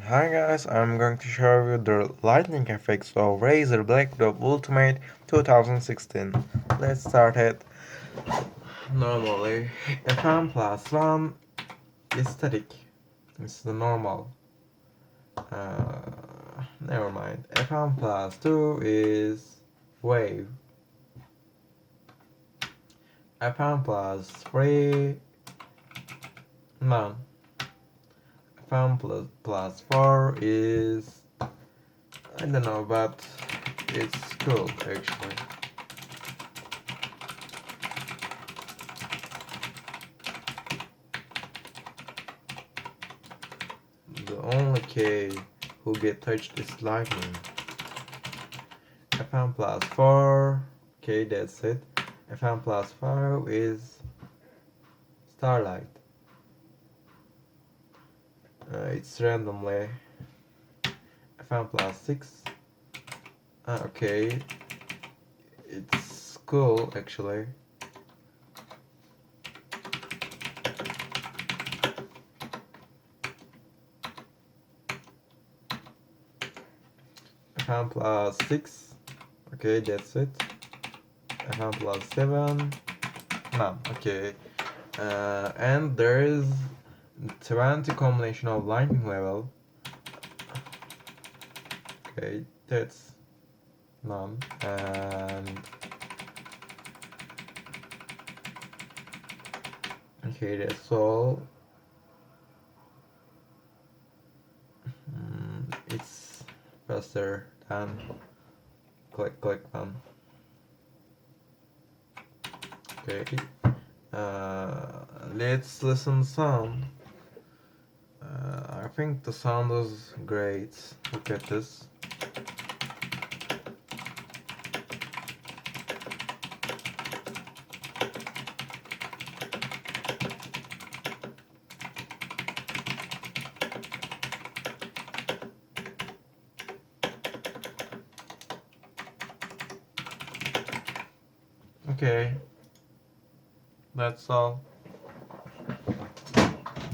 Hi guys, I'm going to show you the lightning effects of Razer Blackwidow Ultimate 2016. Let's start it. Normally, FM plus 1 is static. It's the normal. Never mind. FM plus 2 is wave. FM plus 3, none. FM plus 4 is, I don't know, but it's cool actually. The only K who get touched is lightning. FM plus 4, okay, that's it. FM plus 5 is starlight. It's randomly. FM plus 6, okay, it's cool actually. FM plus 6, okay, that's it. FM plus 7, none, okay. And there is 20 combination of lightning level. Okay, that's none. And okay, that's all. It's faster than click one. Okay, let's listen sound. I think the sound is great. Look at this. Okay, that's all.